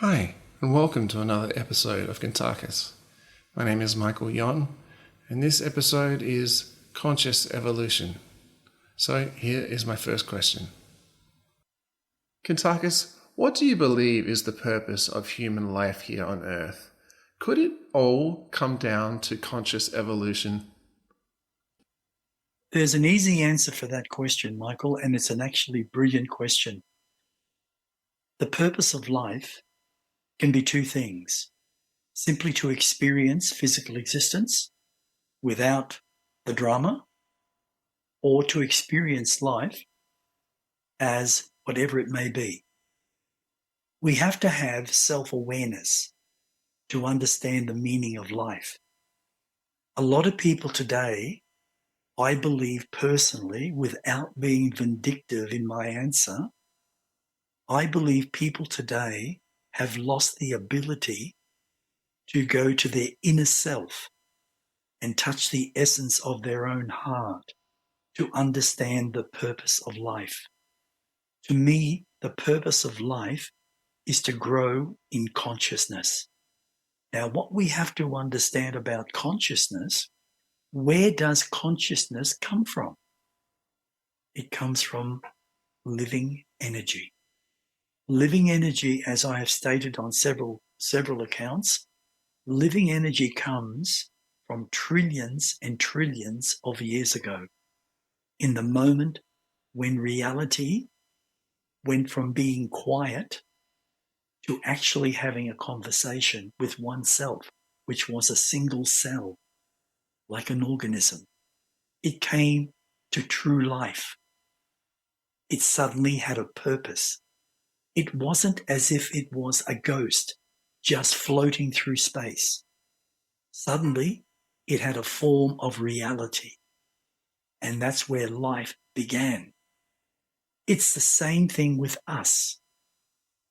Hi, and welcome to another episode of Kuntarkis. My name is Michael Yon, and this episode is Conscious Evolution. So here is my first question. Kuntarkis, what do you believe is the purpose of human life here on Earth? Could it all come down to conscious evolution? There's an easy answer for that question, Michael, and it's an actually brilliant question. The purpose of life can be two things: simply to experience physical existence without the drama, or to experience life as whatever it may be. We have to have self-awareness to understand the meaning of life. A lot of people today, I believe personally, without being vindictive in my answer, I believe people today have lost the ability to go to their inner self and touch the essence of their own heart to understand the purpose of life. To me, the purpose of life is to grow in consciousness. Now, what we have to understand about consciousness, where does consciousness come from? It comes from living energy. Living energy, as I have stated on several accounts, living energy comes from trillions and trillions of years ago, in the moment when reality went from being quiet to actually having a conversation with oneself, which was a single cell, like an organism. It came to true life. It suddenly had a purpose. It wasn't as if it was a ghost just floating through space. Suddenly, it had a form of reality. And that's where life began. It's the same thing with us.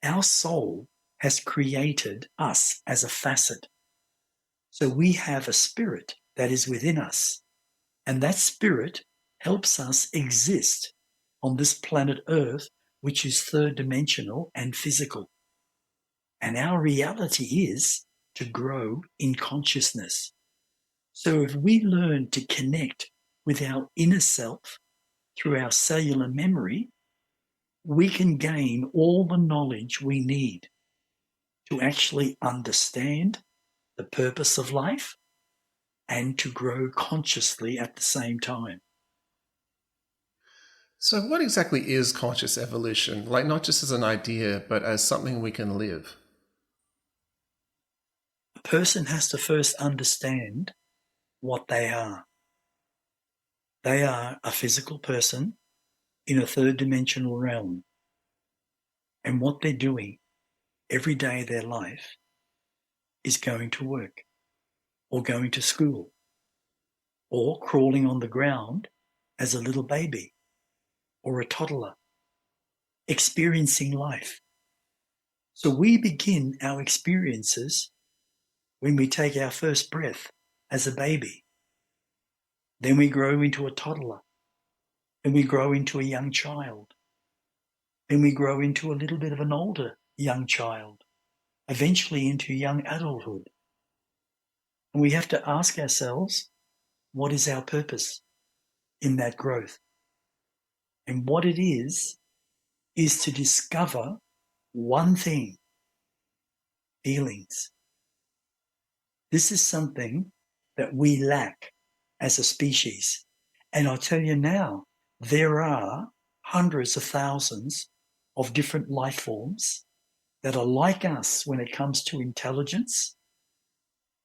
Our soul has created us as a facet. So we have a spirit that is within us. And that spirit helps us exist on this planet Earth, which is third dimensional and physical. And our reality is to grow in consciousness. So if we learn to connect with our inner self through our cellular memory, we can gain all the knowledge we need to actually understand the purpose of life and to grow consciously at the same time. So what exactly is conscious evolution? Like not just as an idea, but as something we can live? A person has to first understand what they are. They are a physical person in a third dimensional realm. And what they're doing every day of their life is going to work, or going to school, or crawling on the ground as a little baby or a toddler, experiencing life. So we begin our experiences when we take our first breath as a baby. Then we grow into a toddler. Then we grow into a young child. Then we grow into a little bit of an older young child, eventually into young adulthood. And we have to ask ourselves, what is our purpose in that growth? And what it is to discover one thing: feelings. This is something that we lack as a species. And I'll tell you now, there are hundreds of thousands of different life forms that are like us when it comes to intelligence,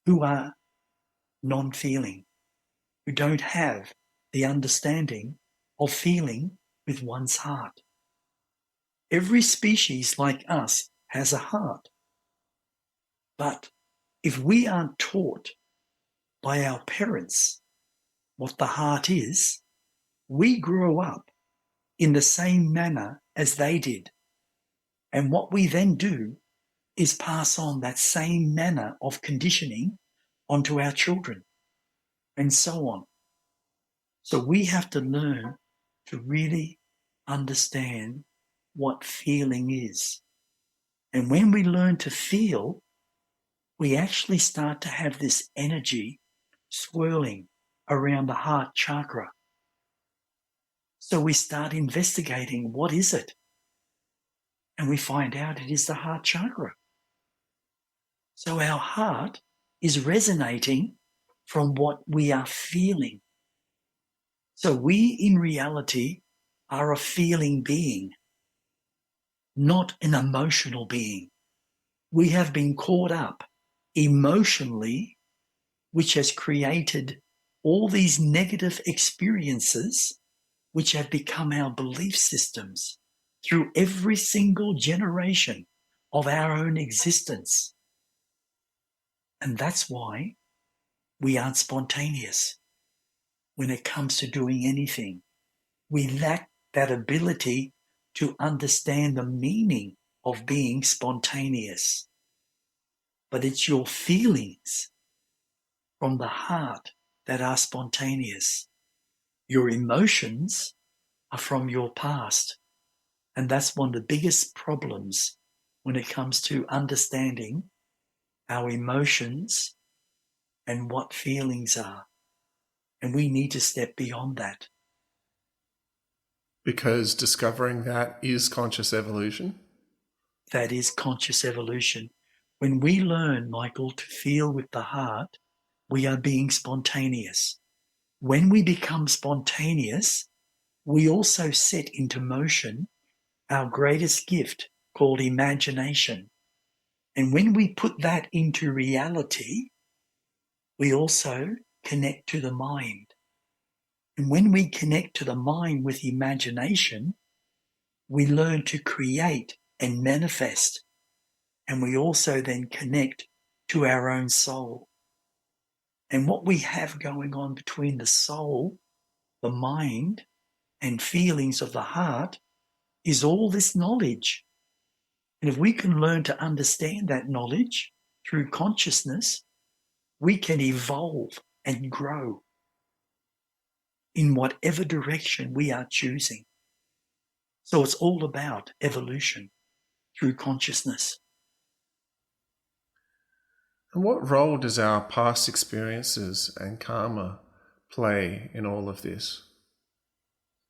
who are non-feeling, who don't have the understanding of feeling with one's heart. Every species like us has a heart. But if we aren't taught by our parents what the heart is, we grow up in the same manner as they did. And what we then do is pass on that same manner of conditioning onto our children, and so on. So we have to learn to really understand what feeling is. And when we learn to feel, we actually start to have this energy swirling around the heart chakra. So we start investigating, what is it? And we find out it is the heart chakra. So our heart is resonating from what we are feeling. So we, in reality, are a feeling being, not an emotional being. We have been caught up emotionally, which has created all these negative experiences, which have become our belief systems through every single generation of our own existence. And that's why we aren't spontaneous when it comes to doing anything. We lack that ability to understand the meaning of being spontaneous. But it's your feelings from the heart that are spontaneous. Your emotions are from your past. And that's one of the biggest problems when it comes to understanding our emotions and what feelings are. And we need to step beyond that. Because discovering that is conscious evolution. That is conscious evolution. When we learn, Michael, to feel with the heart, we are being spontaneous. When we become spontaneous, we also set into motion our greatest gift called imagination. And when we put that into reality, we also connect to the mind. And when we connect to the mind with imagination, we learn to create and manifest. And we also then connect to our own soul. And what we have going on between the soul, the mind, and feelings of the heart is all this knowledge. And if we can learn to understand that knowledge through consciousness, we can evolve and grow in whatever direction we are choosing. So it's all about evolution through consciousness. And what role does our past experiences and karma play in all of this?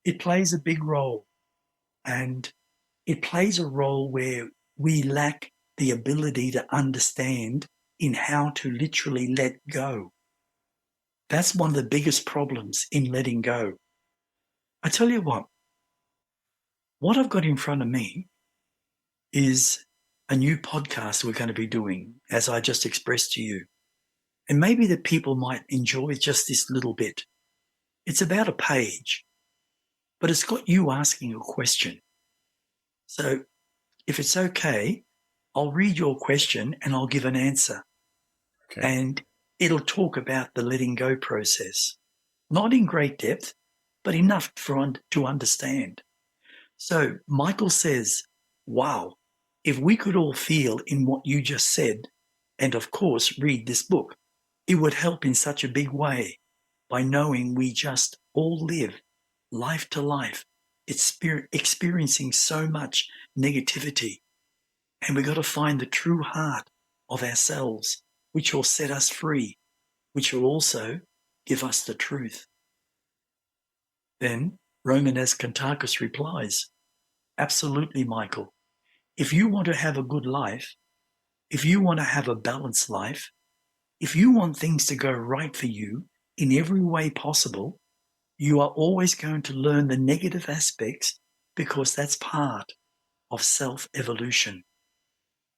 It plays a big role, and it plays a role where we lack the ability to understand in how to literally let go. That's one of the biggest problems in letting go. I tell you what I've got in front of me is a new podcast we're going to be doing, as I just expressed to you. And maybe the people might enjoy just this little bit. It's about a page, but it's got you asking a question. So if it's okay, I'll read your question and I'll give an answer. Okay. And it'll talk about the letting go process. Not in great depth, but enough to understand. So Michael says, wow, if we could all feel in what you just said, and of course read this book, it would help in such a big way by knowing we just all live life to life, experiencing so much negativity. And we've got to find the true heart of ourselves, which will set us free, which will also give us the truth. Then Romanes Kuntarkis replies, absolutely, Michael. If you want to have a good life, if you want to have a balanced life, if you want things to go right for you in every way possible, you are always going to learn the negative aspects because that's part of self-evolution.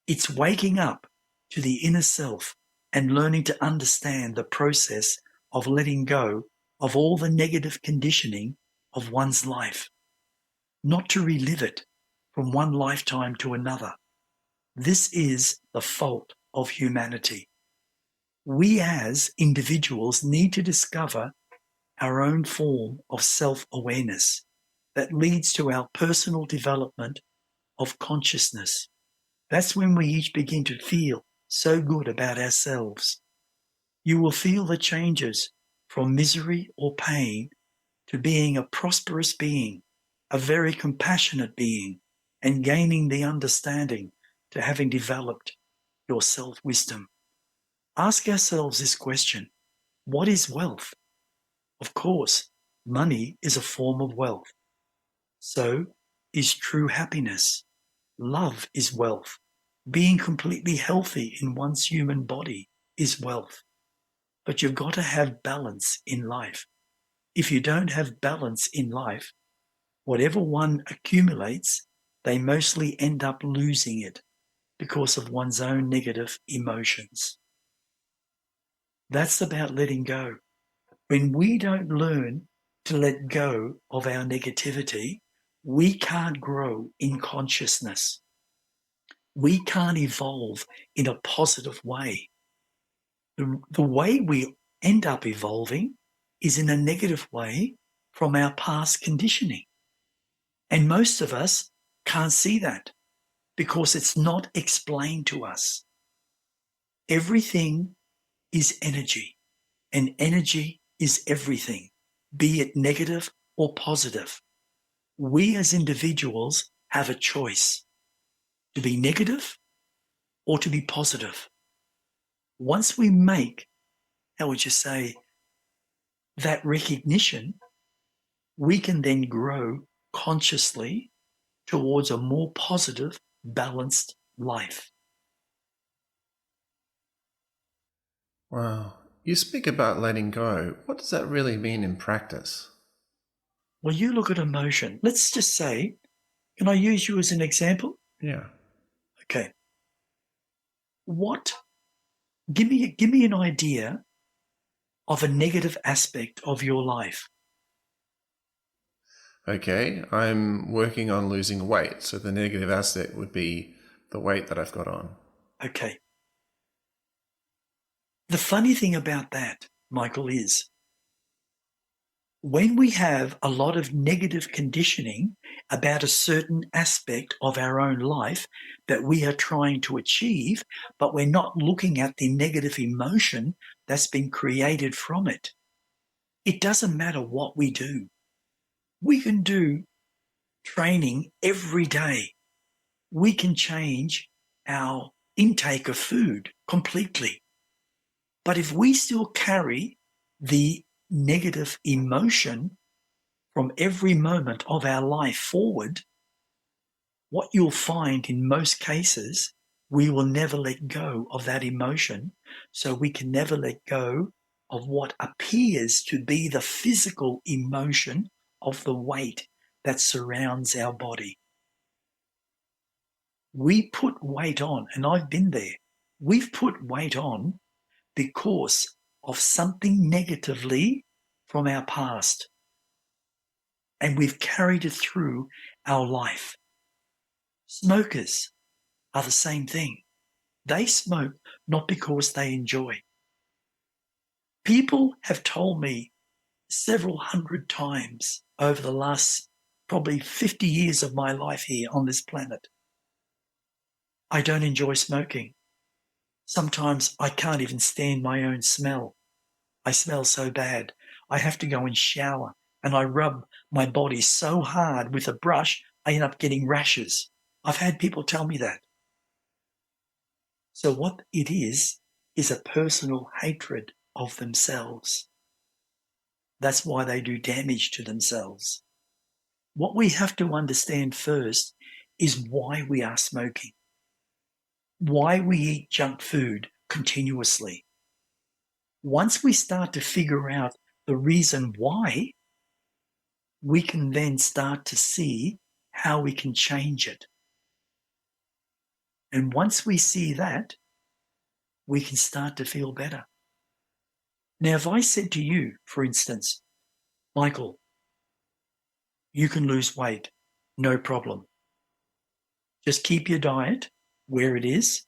It's waking up to the inner self and learning to understand the process of letting go of all the negative conditioning of one's life, not to relive it from one lifetime to another. This is the fault of humanity. We as individuals need to discover our own form of self-awareness that leads to our personal development of consciousness. That's when we each begin to feel so good about ourselves. You will feel the changes from misery or pain to being a prosperous being, a very compassionate being, and gaining the understanding to having developed your self-wisdom. Ask ourselves this question: what is wealth? Of course, money is a form of wealth. So is true happiness. Love is wealth. Being completely healthy in one's human body is wealth. But you've got to have balance in life. If you don't have balance in life, whatever one accumulates, they mostly end up losing it because of one's own negative emotions. That's about letting go. When we don't learn to let go of our negativity, we can't grow in consciousness. We can't evolve in a positive way. The way we end up evolving is in a negative way from our past conditioning. And most of us can't see that because it's not explained to us. Everything is energy, and energy is everything, be it negative or positive. We as individuals have a choice to be negative or to be positive. Once we make, how would you say, that recognition, we can then grow consciously towards a more positive, balanced life. Wow. You speak about letting go. What does that really mean in practice? Well, you look at emotion. Let's just say, can I use you as an example? Yeah. Okay. Give me an idea of a negative aspect of your life. Okay, I'm working on losing weight, so the negative aspect would be the weight that I've got on. Okay. The funny thing about that, Michael, is when we have a lot of negative conditioning about a certain aspect of our own life that we are trying to achieve, but we're not looking at the negative emotion that's been created from it, it doesn't matter what we do. We can do training every day. We can change our intake of food completely. But if we still carry the negative emotion from every moment of our life forward, what you'll find in most cases, we will never let go of that emotion. So we can never let go of what appears to be the physical emotion of the weight that surrounds our body. We put weight on, and I've been there. We've put weight on because of something negatively from our past. And we've carried it through our life. Smokers are the same thing. They smoke not because they enjoy. People have told me several hundred times over the last probably 50 years of my life here on this planet, I don't enjoy smoking. Sometimes I can't even stand my own smell. I smell so bad. I have to go and shower, and I rub my body so hard with a brush, I end up getting rashes. I've had people tell me that. So what it is a personal hatred of themselves. That's why they do damage to themselves. What we have to understand first is why we are smoking, why we eat junk food continuously. Once we start to figure out the reason why, we can then start to see how we can change it. And once we see that, we can start to feel better. Now, if I said to you, for instance, Michael, you can lose weight, no problem. Just keep your diet where it is,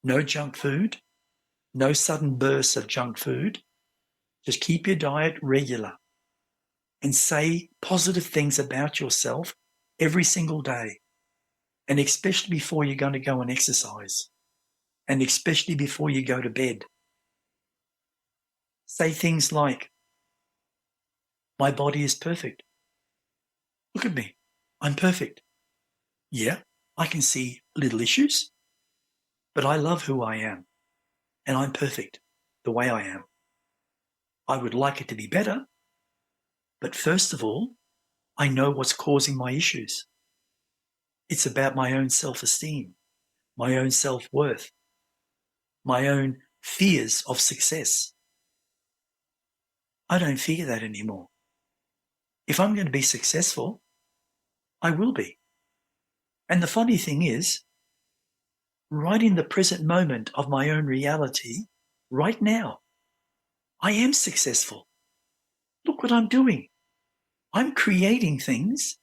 no junk food, no sudden bursts of junk food. Just keep your diet regular and say positive things about yourself every single day, and especially before you're going to go and exercise, and especially before you go to bed. Say things like, my body is perfect. Look at me. I'm perfect. Yeah, I can see little issues, but I love who I am, and I'm perfect the way I am. I would like it to be better, but first of all, I know what's causing my issues. It's about my own self-esteem, my own self-worth, my own fears of success. I don't fear that anymore. If I'm going to be successful, I will be. And the funny thing is, right in the present moment of my own reality, right now, I am successful. Look what I'm doing. I'm creating things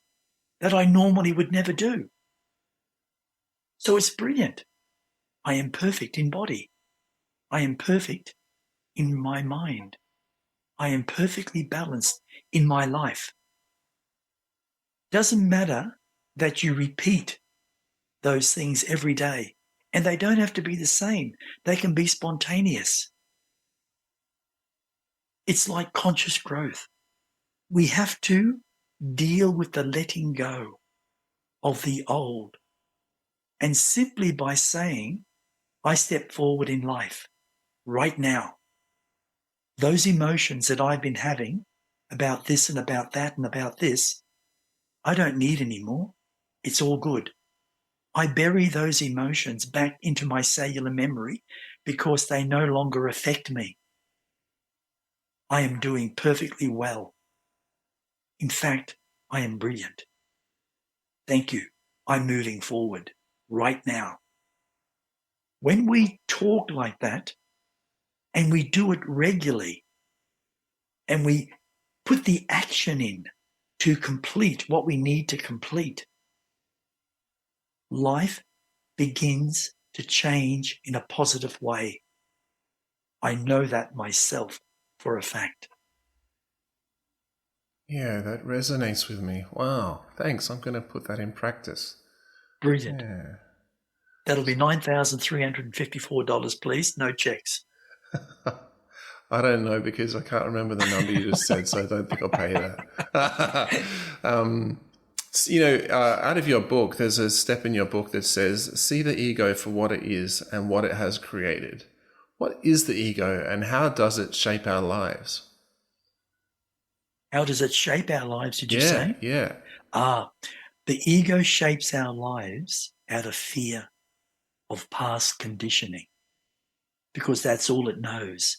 that I normally would never do. So it's brilliant. I am perfect in body. I am perfect in my mind. I am perfectly balanced in my life. Doesn't matter that you repeat those things every day, and they don't have to be the same. They can be spontaneous. It's like conscious growth. We have to deal with the letting go of the old. And simply by saying, I step forward in life right now, those emotions that I've been having about this and about that and about this, I don't need anymore. It's all good. I bury those emotions back into my cellular memory because they no longer affect me. I am doing perfectly well. In fact, I am brilliant. Thank you. I'm moving forward right now. When we talk like that, and we do it regularly, and we put the action in to complete what we need to complete, life begins to change in a positive way. I know that myself for a fact. Yeah, that resonates with me. Wow, thanks. I'm going to put that in practice. Brilliant. Yeah. That'll be $9,354, please. No checks. I don't know because I can't remember the number you just said, so I don't think I'll pay that. Out of your book, there's a step in your book that says, see the ego for what it is and what it has created. What is the ego and how does it shape our lives? How does it shape our lives, did you say? Yeah. The ego shapes our lives out of fear of past conditioning because that's all it knows.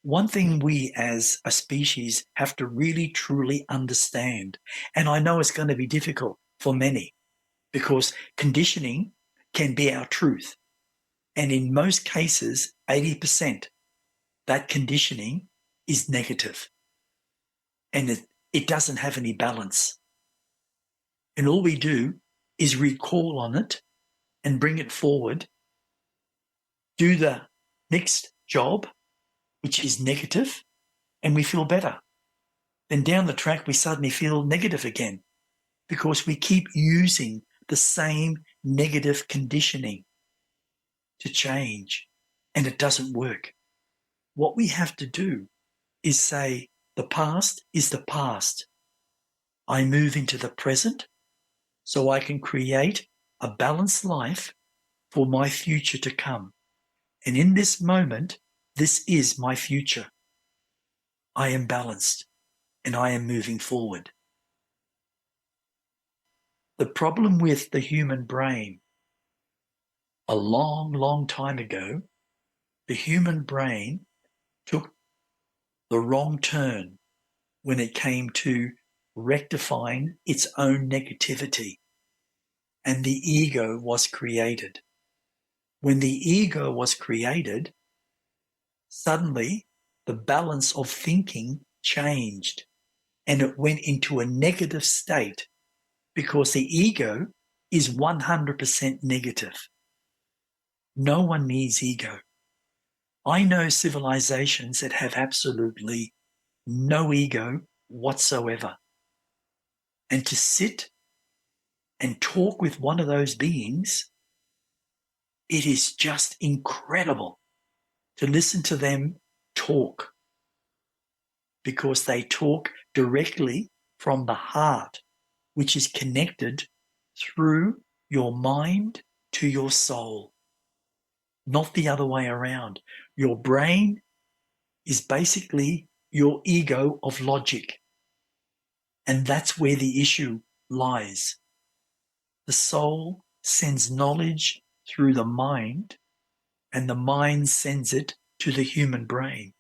One thing we as a species have to really truly understand, and I know it's going to be difficult for many because conditioning can be our truth. And in most cases, 80%, that conditioning is negative and it doesn't have any balance. And all we do is recall on it and bring it forward, do the next job, which is negative, and we feel better. Then down the track, we suddenly feel negative again because we keep using the same negative conditioning to change, and it doesn't work. What we have to do is say, the past is the past. I move into the present so I can create a balanced life for my future to come. And in this moment, this is my future. I am balanced and I am moving forward. The problem with the human brain, a long, long time ago, the human brain took the wrong turn when it came to rectifying its own negativity, and the ego was created. When the ego was created, suddenly the balance of thinking changed and it went into a negative state because the ego is 100% negative. No one needs ego. I know civilizations that have absolutely no ego whatsoever. And to sit and talk with one of those beings, it is just incredible to listen to them talk because they talk directly from the heart, which is connected through your mind to your soul, not the other way around. Your brain is basically your ego of logic. And that's where the issue lies. The soul sends knowledge through the mind, and the mind sends it to the human brain.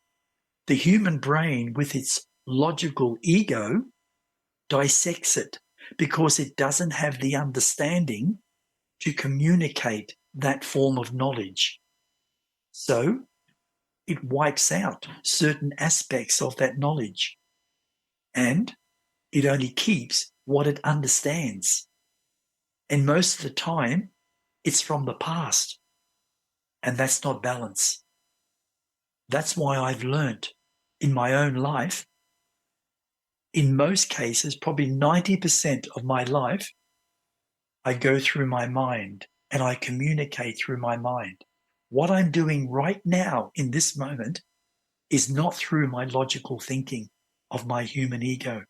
The human brain, with its logical ego, dissects it because it doesn't have the understanding to communicate that form of knowledge. So it wipes out certain aspects of that knowledge, and it only keeps what it understands. And most of the time, it's from the past, and that's not balance. That's why I've learnt in my own life, in most cases, probably 90% of my life, I go through my mind and I communicate through my mind. What I'm doing right now in this moment is not through my logical thinking of my human ego.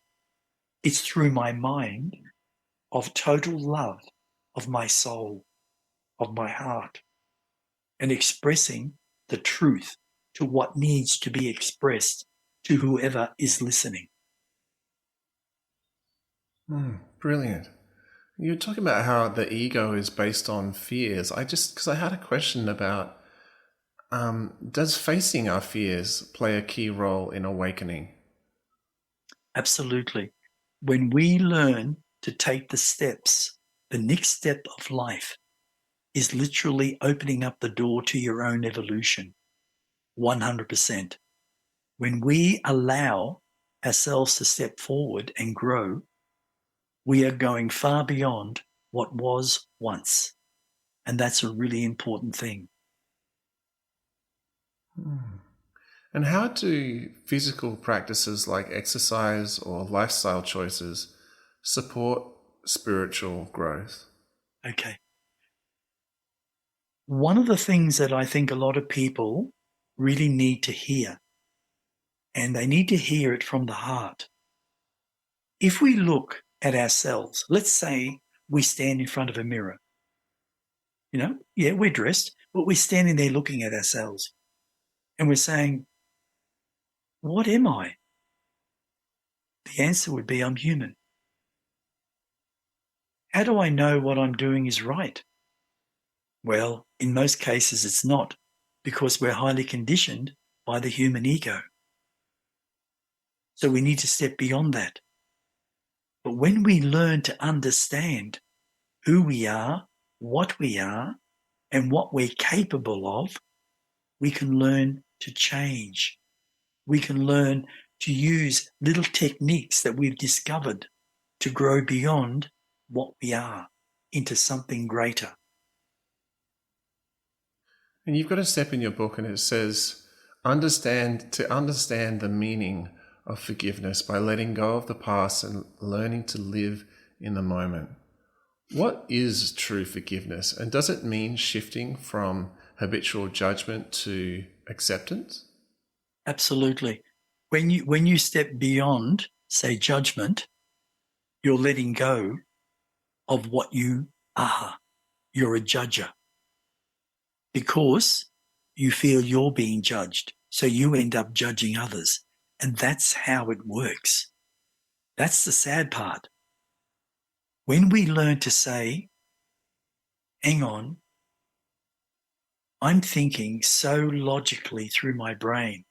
It's through my mind of total love of my soul, of my heart, and expressing the truth to what needs to be expressed to whoever is listening. Brilliant. You're talking about how the ego is based on fears. Because I had a question about, does facing our fears play a key role in awakening? Absolutely. When we learn to take the steps, the next step of life is literally opening up the door to your own evolution. 100%. When we allow ourselves to step forward and grow, we are going far beyond what was once. And that's a really important thing. And how do physical practices like exercise or lifestyle choices support spiritual growth? Okay. One of the things that I think a lot of people really need to hear, and they need to hear it from the heart. If we look at ourselves, let's say we stand in front of a mirror. We're dressed, but we're standing there looking at ourselves. And we're saying, what am I? The answer would be, I'm human. How do I know what I'm doing is right? Well, in most cases it's not, because we're highly conditioned by the human ego. So we need to step beyond that. But when we learn to understand who we are, and what we're capable of, we can learn to change. We can learn to use little techniques that we've discovered to grow beyond what we are into something greater. And you've got a step in your book and it says, understand the meaning of forgiveness by letting go of the past and learning to live in the moment. What is true forgiveness, and does it mean shifting from habitual judgment to acceptance? Absolutely. When you step beyond, say, judgment, you're letting go of what you are. You're a judger. Because you feel you're being judged, so you end up judging others. And that's how it works. That's the sad part. When we learn to say, hang on, I'm thinking so logically through my brain.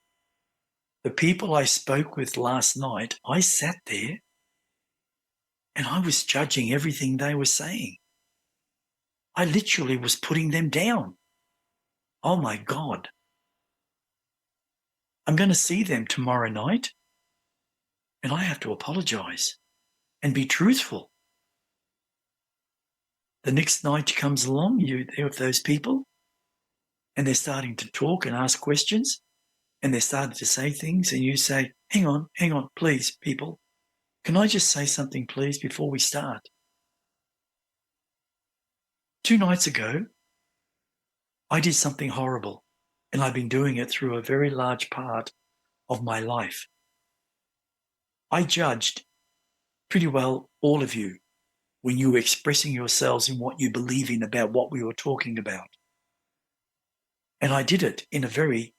The people I spoke with last night, I sat there and I was judging everything they were saying. I literally was putting them down. Oh my God. I'm going to see them tomorrow night and I have to apologize and be truthful. The next night comes along, you're there with those people and they're starting to talk and ask questions and they're starting to say things and you say, hang on, please, people. Can I just say something, please, before we start? 2 nights ago, I did something horrible, and I've been doing it through a very large part of my life. I judged pretty well all of you, when you were expressing yourselves in what you believe in about what we were talking about. And I did it in a very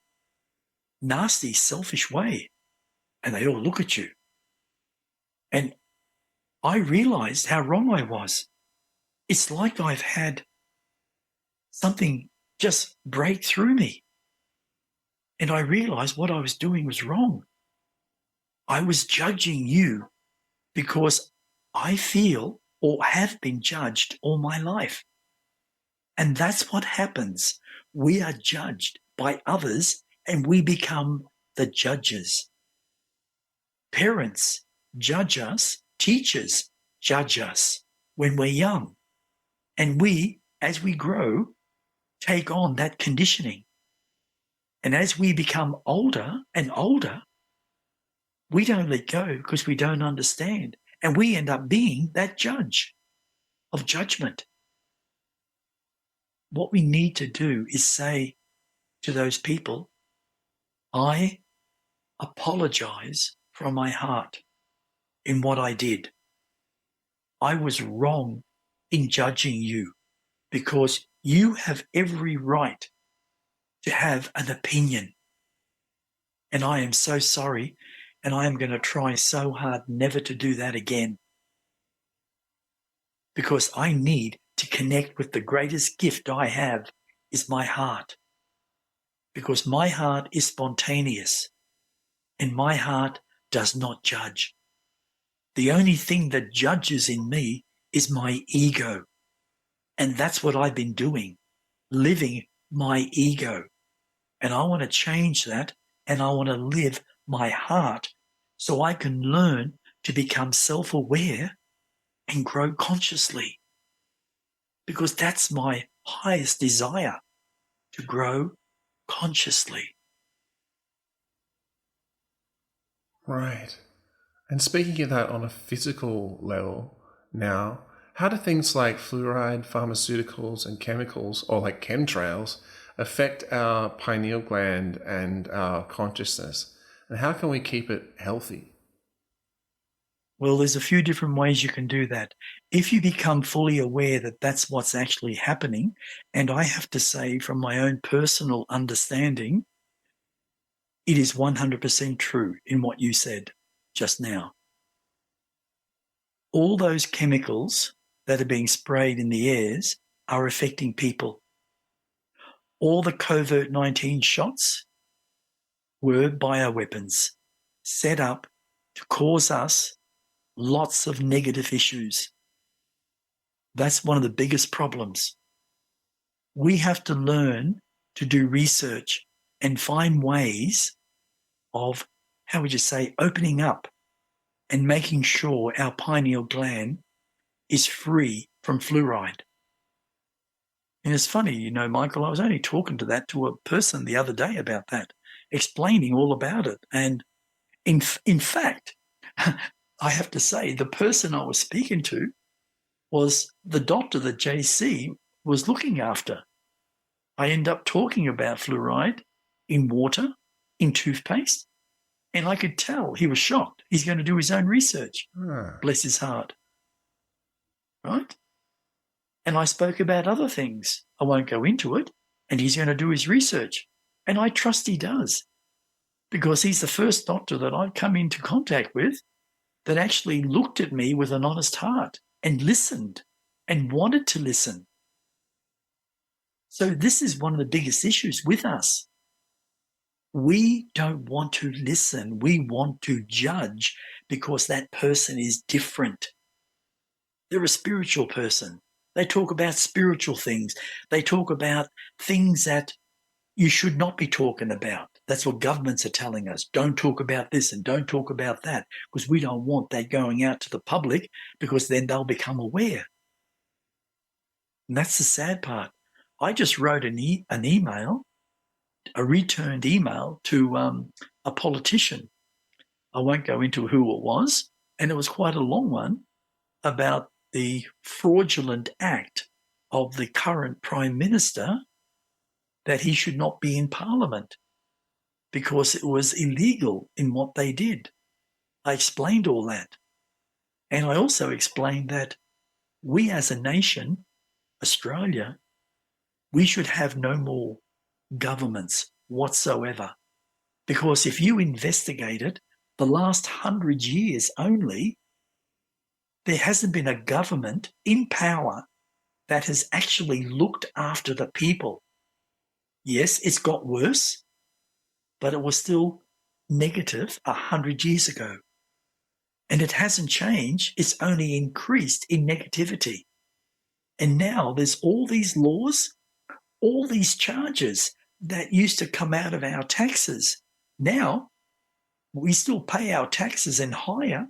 nasty, selfish way. And they all look at you. And I realized how wrong I was. It's like I've had something just break through me. And I realized what I was doing was wrong. I was judging you because I feel or have been judged all my life. And that's what happens. We are judged by others and we become the judges. Parents judge us, teachers judge us when we're young. And we, as we grow, take on that conditioning. And as we become older and older, we don't let go because we don't understand. And we end up being that judge of judgment. What we need to do is say to those people, I apologize from my heart in what I did. I was wrong in judging you because you have every right to have an opinion. And I am so sorry, and I am going to try so hard never to do that again. Because I need to connect with the greatest gift I have is my heart. Because my heart is spontaneous, and my heart does not judge. The only thing that judges in me is my ego. And that's what I've been doing, living my ego. And I want to change that, and I want to live my heart so I can learn to become self-aware and grow consciously. Because that's my highest desire, to grow consciously. Right. And speaking of that on a physical level now, how do things like fluoride, pharmaceuticals, and chemicals, or like chemtrails, affect our pineal gland and our consciousness? And how can we keep it healthy? Well, there's a few different ways you can do that. If you become fully aware that that's what's actually happening, and I have to say from my own personal understanding, it is 100% true in what you said just now. All those chemicals that are being sprayed in the airs are affecting people. All the COVID-19 shots were bioweapons set up to cause us lots of negative issues. That's one of the biggest problems. We have to learn to do research and find ways of, how would you say, opening up and making sure our pineal gland is free from fluoride. And it's funny, you know, Michael, I was only talking to a person the other day about that, explaining all about it. And in fact, I have to say, the person I was speaking to was the doctor that JC was looking after. I end up talking about fluoride in water, in toothpaste, and I could tell he was shocked. He's going to do his own research. Bless his heart. Right? And I spoke about other things. I won't go into it. And he's going to do his research. And I trust he does. Because he's the first doctor that I've come into contact with that actually looked at me with an honest heart and listened and wanted to listen. So this is one of the biggest issues with us. We don't want to listen. We want to judge because that person is different. They're a spiritual person. They talk about spiritual things. They talk about things that you should not be talking about. That's what governments are telling us. Don't talk about this and don't talk about that, because we don't want that going out to the public, because then they'll become aware. And that's the sad part. I just wrote an email, a returned email to a politician. I won't go into who it was, and it was quite a long one about the fraudulent act of the current Prime Minister, that he should not be in Parliament because it was illegal in what they did. I explained all that. And I also explained that We as a nation, Australia, we should have no more governments whatsoever. Because if you investigate it, the last 100 years only, there hasn't been a government in power that has actually looked after the people. Yes, it's got worse, but it was still negative 100 years ago. And it hasn't changed, it's only increased in negativity. And now there's all these laws, all these charges that used to come out of our taxes. Now, we still pay our taxes and higher,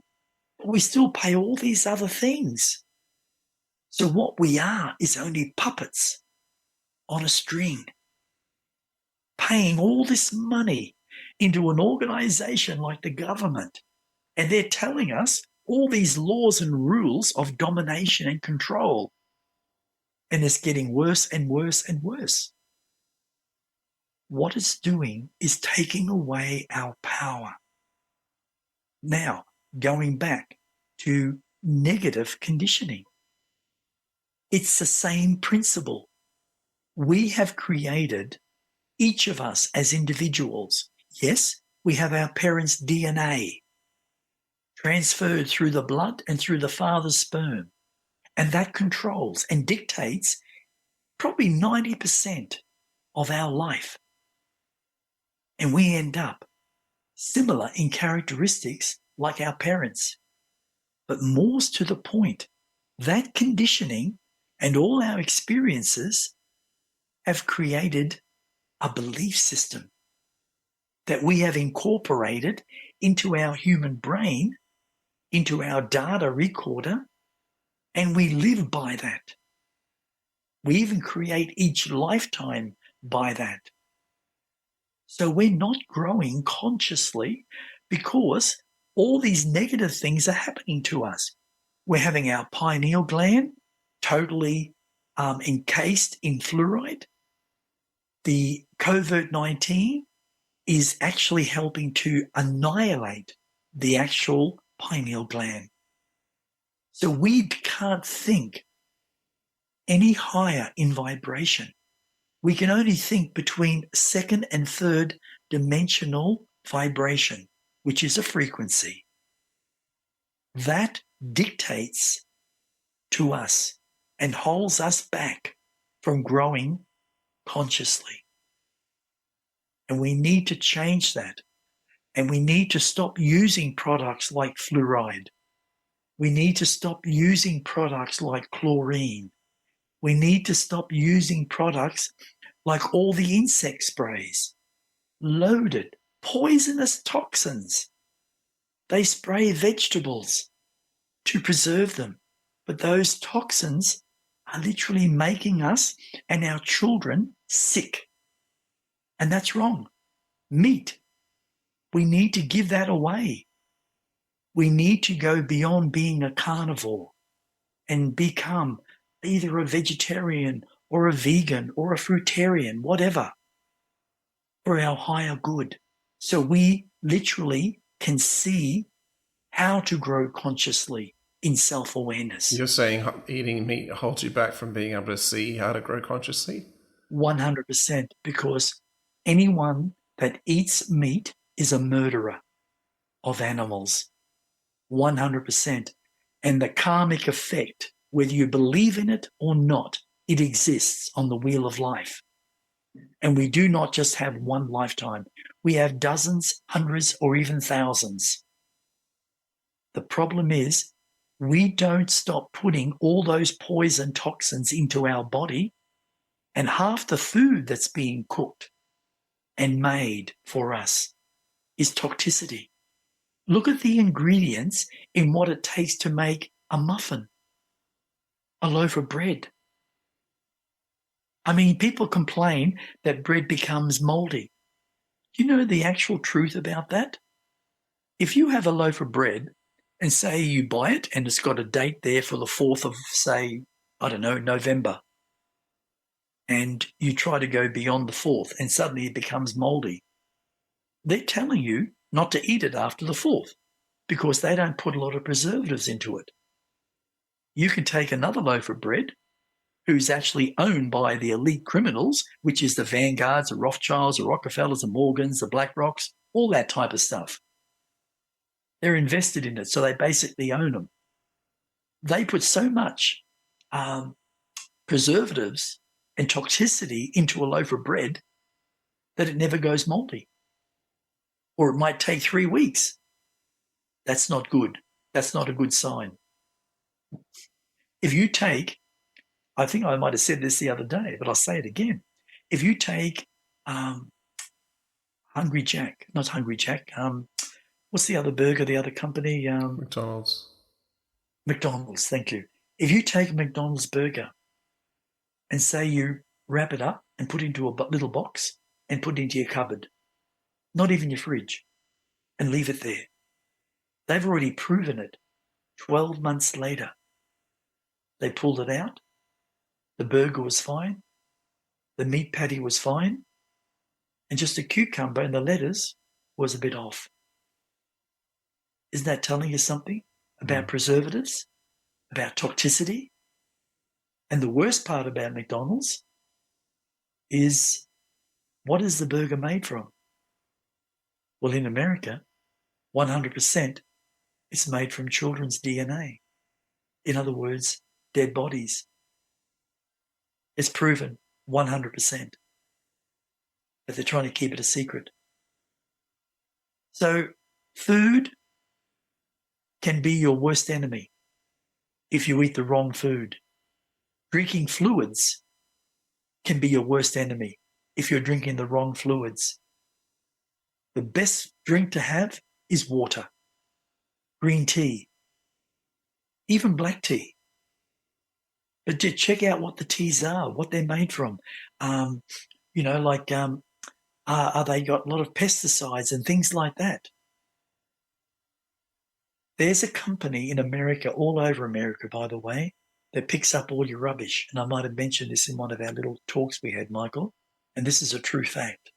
but we still pay all these other things. So what we are is only puppets on a string, paying all this money into an organization like the government. And they're telling us all these laws and rules of domination and control. And it's getting worse and worse and worse. What it's doing is taking away our power. Now, going back to negative conditioning, it's the same principle. We have created, each of us as individuals, yes, we have our parents' DNA transferred through the blood and through the father's sperm. And that controls and dictates probably 90% of our life. And we end up similar in characteristics like our parents. But more's to the point, that conditioning and all our experiences have created a belief system that we have incorporated into our human brain, into our data recorder, and we live by that. We even create each lifetime by that. So we're not growing consciously because all these negative things are happening to us. We're having our pineal gland totally encased in fluoride. The COVID-19 is actually helping to annihilate the actual pineal gland. So we can't think any higher in vibration. We can only think between second and third dimensional vibration, which is a frequency. That dictates to us and holds us back from growing consciously. And we need to change that. And we need to stop using products like fluoride. We need to stop using products like chlorine. We need to stop using products like all the insect sprays, loaded, poisonous toxins. They spray vegetables to preserve them, but those toxins are literally making us and our children sick. And that's wrong. Meat, we need to give that away. We need to go beyond being a carnivore and become either a vegetarian or a vegan or a fruitarian, whatever, for our higher good. So we literally can see how to grow consciously in self-awareness. You're saying eating meat holds you back from being able to see how to grow consciously? 100%, because anyone that eats meat is a murderer of animals. 100%. And the karmic effect, whether you believe in it or not, it exists on the wheel of life. And we do not just have one lifetime. We have dozens, hundreds, or even thousands. The problem is we don't stop putting all those poison toxins into our body, and half the food that's being cooked and made for us is toxicity. Look at the ingredients in what it takes to make a muffin, a loaf of bread. I mean, people complain that bread becomes moldy. Do you know the actual truth about that? If you have a loaf of bread and say you buy it and it's got a date there for the 4th of, say, I don't know, November, and you try to go beyond the 4th and suddenly it becomes moldy, they're telling you not to eat it after the 4th because they don't put a lot of preservatives into it. You can take another loaf of bread who's actually owned by the elite criminals, which is the Vanguards, the Rothschilds, the Rockefellers, the Morgans, the BlackRocks, all that type of stuff. They're invested in it, so they basically own them. They put so much preservatives and toxicity into a loaf of bread that it never goes moldy. Or it might take 3 weeks. That's not good. That's not a good sign. If you take, I think I might have said this the other day, but I'll say it again. If you take Hungry Jack, not Hungry Jack, what's the other burger, the other company? McDonald's. McDonald's, thank you. If you take a McDonald's burger and say you wrap it up and put it into a little box and put it into your cupboard, not even your fridge, and leave it there, they've already proven it. 12 months later, they pulled it out. The burger was fine. The meat patty was fine. And just a cucumber and the lettuce was a bit off. Isn't that telling you something about preservatives, about toxicity? And the worst part about McDonald's is, what is the burger made from? Well, in America, 100% it's made from children's DNA. In other words, dead bodies. It's proven 100%. But they're trying to keep it a secret. So food can be your worst enemy if you eat the wrong food. Drinking fluids can be your worst enemy if you're drinking the wrong fluids. The best drink to have is water, green tea, even black tea. But just check out what the teas are, what they're made from. Are they got a lot of pesticides and things like that? There's a company in America, all over America, by the way, that picks up all your rubbish. And I might have mentioned this in one of our little talks we had, Michael. And this is a true fact.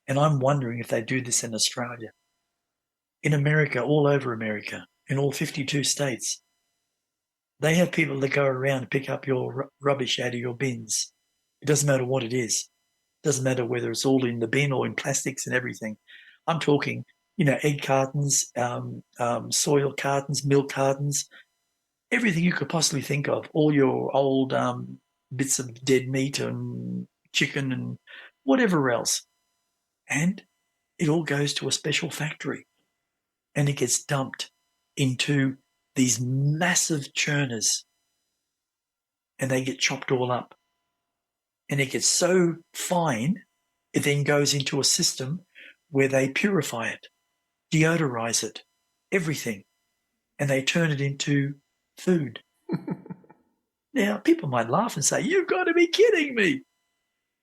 And I'm wondering if they do this in Australia. In America, all over America, in all 52 states, they have people that go around and pick up your rubbish out of your bins. It doesn't matter what it is. It doesn't matter whether it's all in the bin or in plastics and everything. I'm talking, egg cartons, soil cartons, milk cartons, everything you could possibly think of, all your old bits of dead meat and chicken and whatever else. And it all goes to a special factory and it gets dumped into these massive churners and they get chopped all up. And it gets so fine, it then goes into a system where they purify it, deodorize it, everything, and they turn it into food. Now, people might laugh and say, "You've got to be kidding me."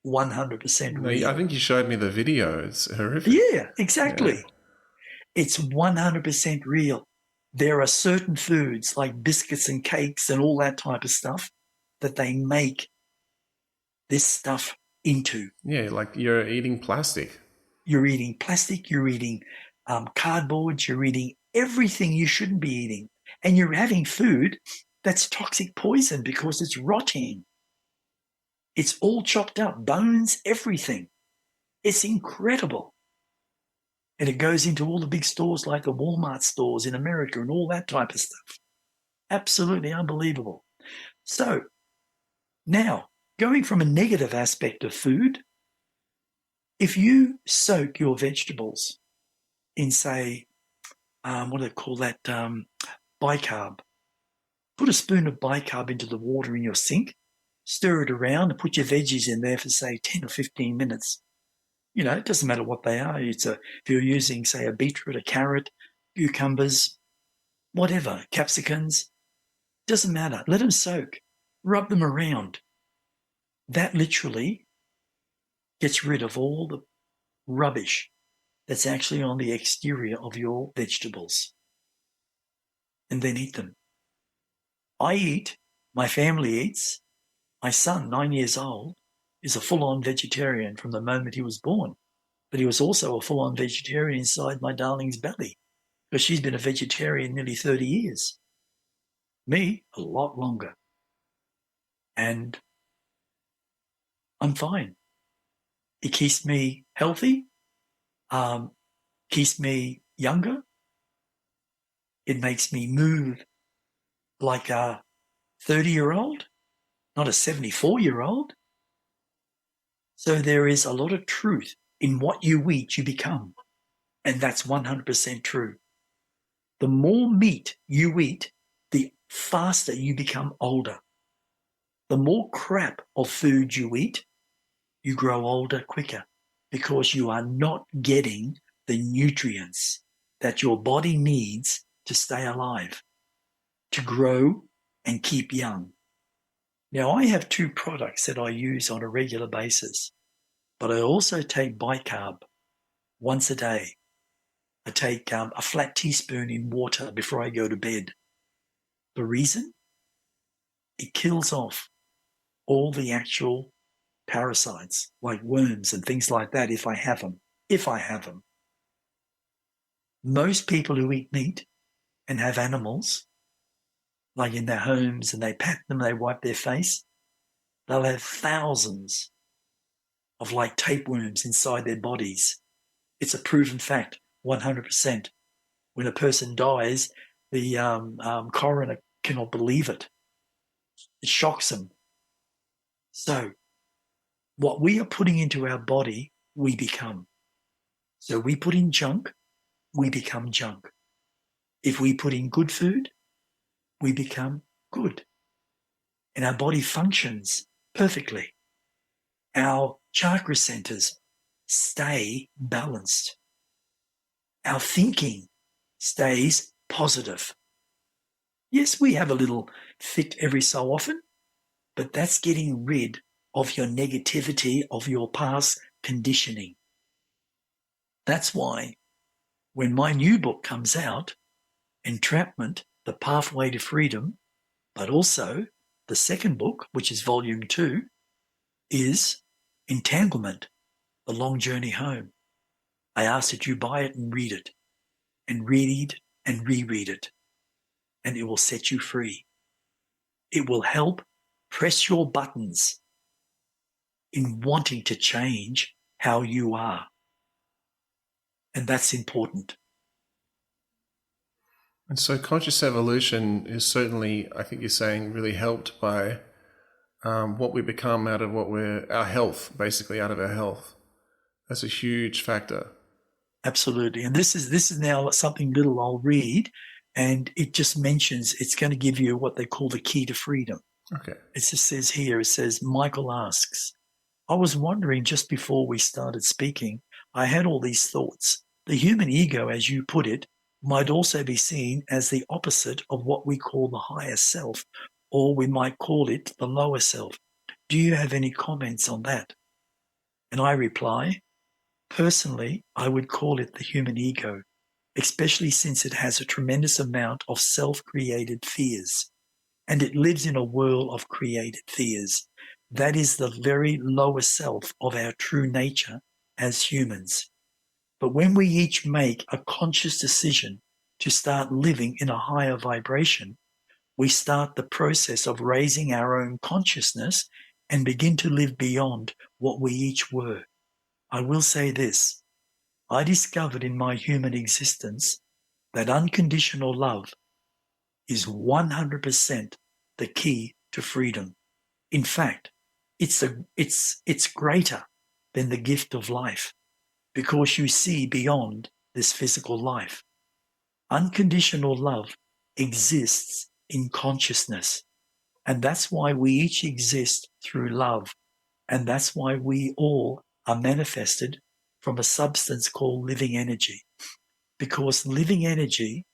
100% real. I think you showed me the video. It's horrific. Yeah, exactly. Yeah. It's 100% real. There are certain foods like biscuits and cakes and all that type of stuff that they make this stuff into. Yeah, like you're eating plastic. You're eating plastic, you're eating cardboard, you're eating everything you shouldn't be eating. And you're having food that's toxic poison because it's rotting. It's all chopped up, bones, everything. It's incredible. And it goes into all the big stores like the Walmart stores in America and all that type of stuff. Absolutely unbelievable. So now, going from a negative aspect of food, if you soak your vegetables in, say, what do they call that, bicarb, put a spoon of bicarb into the water in your sink, stir it around and put your veggies in there for, say, 10 or 15 minutes. It doesn't matter what they are. If you're using, say, a beetroot, a carrot, cucumbers, whatever, capsicums, doesn't matter. Let them soak. Rub them around. That literally gets rid of all the rubbish that's actually on the exterior of your vegetables. And then eat them. I eat, my family eats. My son, 9 years old, is a full-on vegetarian from the moment he was born. But he was also a full-on vegetarian inside my darling's belly because she's been a vegetarian nearly 30 years. Me, a lot longer. And I'm fine. It keeps me healthy, keeps me younger. It makes me move like a 30-year-old, not a 74-year-old. So there is a lot of truth in what you eat, you become. And that's 100% true. The more meat you eat, the faster you become older. The more crap of food you eat, you grow older quicker because you are not getting the nutrients that your body needs to stay alive, to grow and keep young. Now, I have 2 products that I use on a regular basis, but I also take bicarb once a day. I take a flat teaspoon in water before I go to bed. The reason? It kills off all the actual parasites like worms and things like that if I have them. If I have them. Most people who eat meat and have animals, like in their homes, and they pat them, they wipe their face, they'll have thousands of like tapeworms inside their bodies. It's a proven fact, 100%. When a person dies, the coroner cannot believe it. It shocks them. So what we are putting into our body, we become. So we put in junk, we become junk. If we put in good food, we become good. And our body functions perfectly. Our chakra centers stay balanced. Our thinking stays positive. Yes, we have a little fit every so often, but that's getting rid of your negativity, of your past conditioning. That's why when my new book comes out, Entrapment, The Pathway to Freedom, but also the second book, which is volume 2, is Entanglement, The Long Journey Home. I ask that you buy it and read it, and read and reread it, and it will set you free. It will help press your buttons in wanting to change how you are. And that's important. And so conscious evolution is certainly, I think you're saying, really helped by what we become out of our health, basically out of our health. That's a huge factor. Absolutely. And this is now something little I'll read, and it just mentions it's going to give you what they call the key to freedom. Okay. It just says here, it says, Michael asks, I was wondering just before we started speaking, I had all these thoughts. The human ego, as you put it, might also be seen as the opposite of what we call the higher self, or we might call it the lower self. Do you have any comments on that? And I reply, personally, I would call it the human ego, especially since it has a tremendous amount of self-created fears, and it lives in a world of created fears. That is the very lower self of our true nature as humans. But when we each make a conscious decision to start living in a higher vibration, we start the process of raising our own consciousness and begin to live beyond what we each were. I will say this. I discovered in my human existence that unconditional love is 100% the key to freedom. In fact, it's greater than the gift of life because you see beyond this physical life. Unconditional love exists in consciousness, and that's why we each exist through love, and that's why we all are manifested from a substance called living energy, because living energy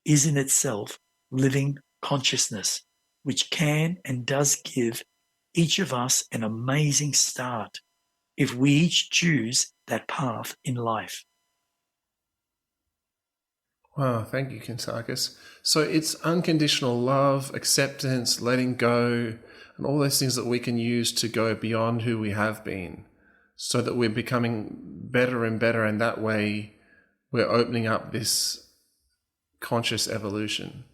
is in itself living consciousness, which can and does give each of us an amazing start if we each choose that path in life. Wow, thank you, Kuntarkis. So it's unconditional love, acceptance, letting go, and all those things that we can use to go beyond who we have been so that we're becoming better and better, and that way we're opening up this conscious evolution.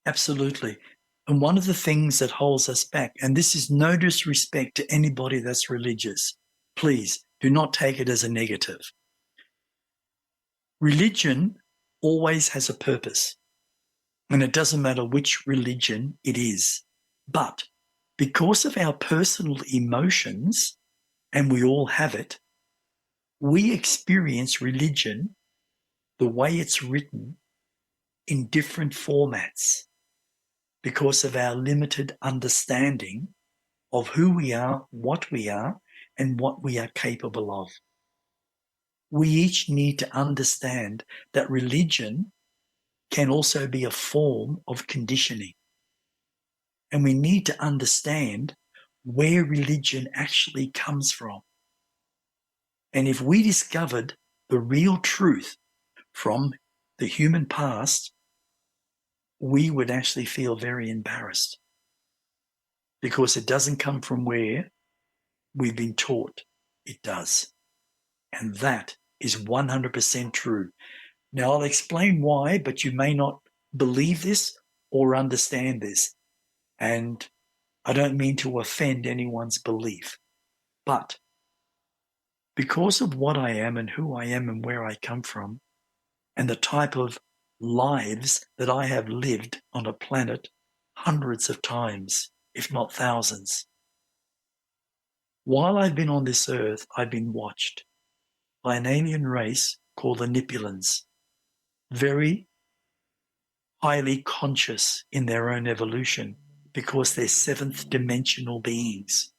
Absolutely. And one of the things that holds us back, and this is no disrespect to anybody that's religious, please do not take it as a negative. Religion always has a purpose, and it doesn't matter which religion it is. But because of our personal emotions, and we all have it, we experience religion the way it's written in different formats because of our limited understanding of who we are, and what we are capable of. We each need to understand that religion can also be a form of conditioning. And we need to understand where religion actually comes from. And if we discovered the real truth from the human past, we would actually feel very embarrassed because it doesn't come from where we've been taught it does. And that is 100% true. Now, I'll explain why, but you may not believe this or understand this. And I don't mean to offend anyone's belief. But because of what I am and who I am and where I come from, and the type of lives that I have lived on a planet hundreds of times, if not thousands, while I've been on this earth, I've been watched by an alien race called the Nipulans, very highly conscious in their own evolution because they're seventh dimensional beings.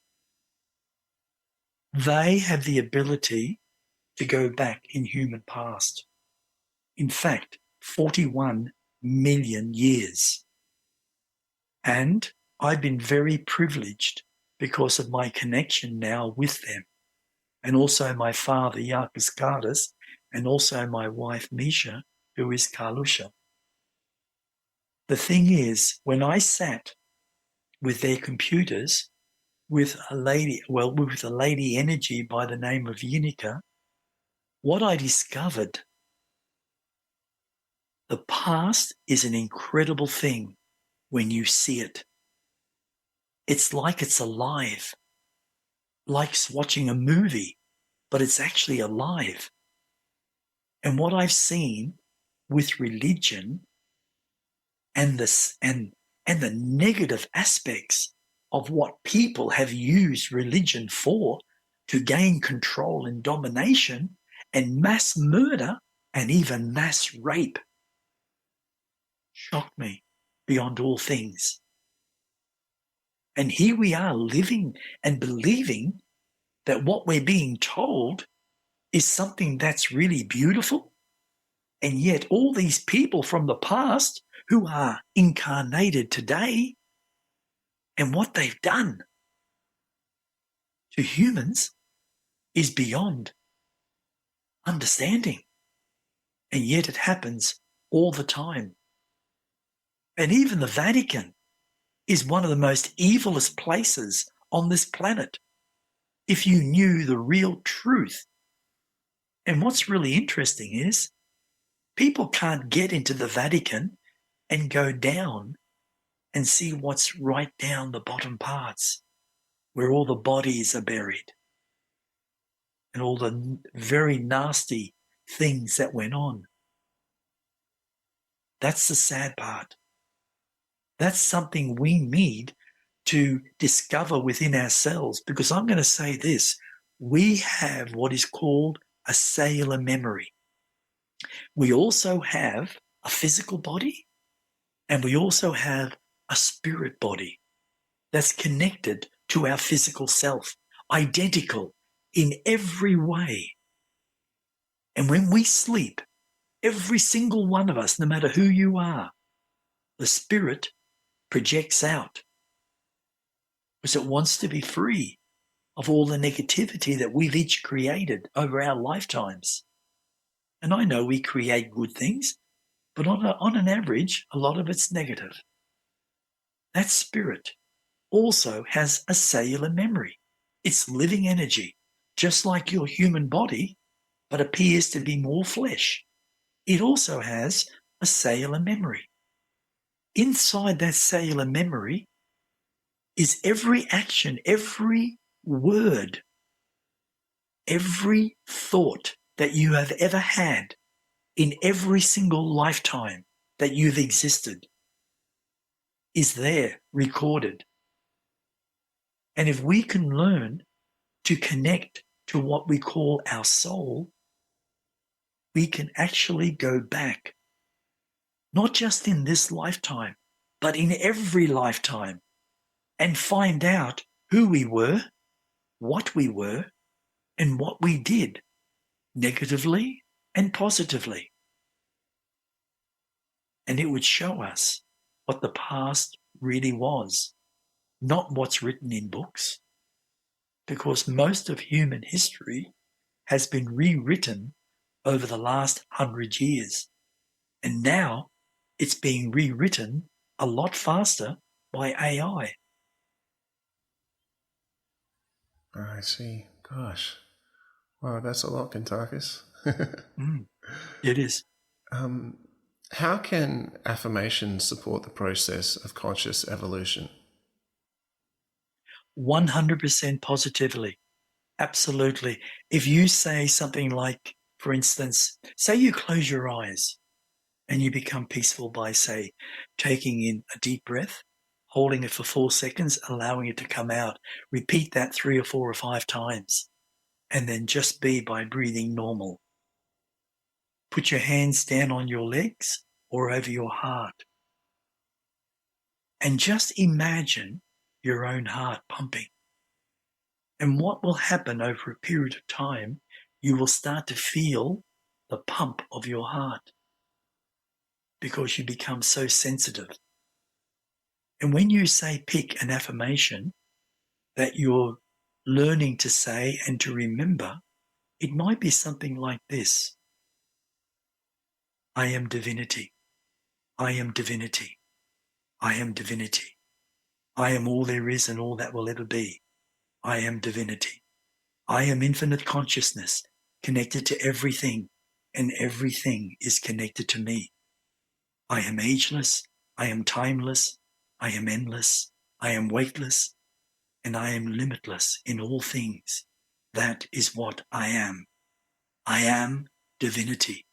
They have the ability to go back in human past. In fact, 41 million years. And I've been very privileged because of my connection now with them. And also my father, Yarkis Kardis, and also my wife, Misha, who is Kalusha. The thing is, when I sat with their computers, with a lady energy by the name of Unica, what I discovered, the past is an incredible thing when you see it. It's like it's alive, like watching a movie, but it's actually alive. And what I've seen with religion and the negative aspects of what people have used religion for to gain control and domination and mass murder and even mass rape shocked me beyond all things. And here we are living and believing that what we're being told is something that's really beautiful. And yet all these people from the past who are incarnated today and what they've done to humans is beyond understanding. And yet it happens all the time. And even the Vatican is one of the most evilest places on this planet if you knew the real truth. And what's really interesting is people can't get into the Vatican and go down and see what's right down the bottom parts where all the bodies are buried and all the very nasty things that went on. That's the sad part. That's something we need to discover within ourselves, because I'm going to say this, we have what is called a cellular memory. We also have a physical body and we also have a spirit body that's connected to our physical self, identical in every way. And when we sleep, every single one of us, no matter who you are, the spirit projects out because it wants to be free of all the negativity that we've each created over our lifetimes. And I know we create good things, but on an average, a lot of it's negative. That spirit also has a cellular memory. It's living energy, just like your human body, but appears to be more flesh. It also has a cellular memory. inside that cellular memory is every action, every word, every thought that you have ever had in every single lifetime that you've existed is there recorded. And if we can learn to connect to what we call our soul, we can actually go back, not just in this lifetime, but in every lifetime, and find out who we were, and what we did, negatively and positively. And it would show us what the past really was, not what's written in books, because most of human history has been rewritten over the last 100 years. And now it's being rewritten a lot faster by AI. I see. Gosh. Wow, that's a lot, Kuntarkis. It is. How can affirmations support the process of conscious evolution? 100% positively. Absolutely. If you say something like, for instance, say you close your eyes and you become peaceful by, say, taking in a deep breath, holding it for 4 seconds, allowing it to come out. Repeat that 3 or 4 or 5 times, and then just be by breathing normal. Put your hands down on your legs or over your heart, and just imagine your own heart pumping. And what will happen over a period of time, you will start to feel the pump of your heart because you become so sensitive. And when you say pick an affirmation that you're learning to say and to remember, it might be something like this. I am divinity. I am divinity. I am divinity. I am all there is and all that will ever be. I am divinity. I am infinite consciousness, connected to everything, and everything is connected to me. I am ageless. I am timeless. I am endless. I am weightless. And I am limitless in all things. That is what I am. I am divinity.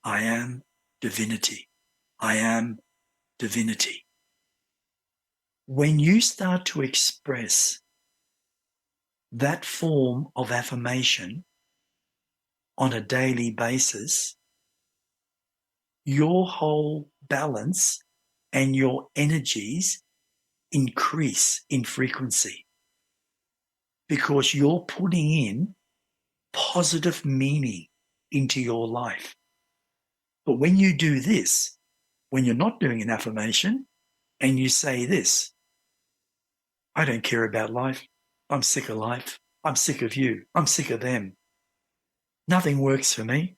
I am divinity. I am divinity. When you start to express that form of affirmation on a daily basis, your whole balance and your energies increase in frequency because you're putting in positive meaning into your life. But when you do this, when you're not doing an affirmation and you say this, I don't care about life. I'm sick of life. I'm sick of you. I'm sick of them. Nothing works for me.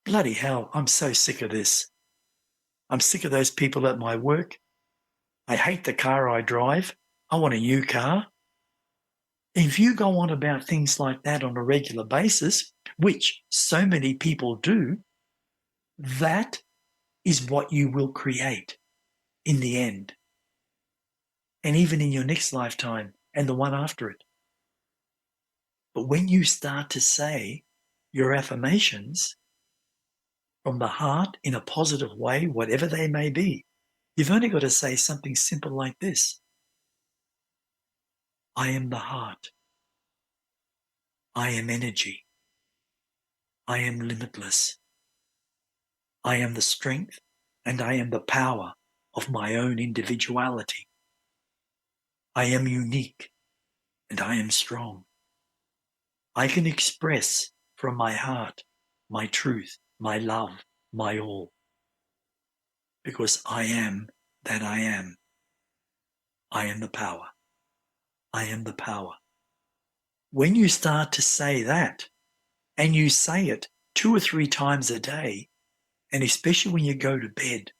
Bloody hell, I'm so sick of this. I'm sick of those people at my work. I hate the car I drive. I want a new car. If you go on about things like that on a regular basis, which so many people do, that is what you will create in the end. And even in your next lifetime and the one after it. But when you start to say your affirmations from the heart in a positive way, whatever they may be, you've only got to say something simple like this. I am the heart. I am energy. I am limitless. I am the strength and I am the power of my own individuality. I am unique and I am strong. I can express from my heart my truth, my love, my all. Because I am that I am. I am the power. I am the power. When you start to say that, and you say it 2 or 3 times a day, and especially when you go to bed,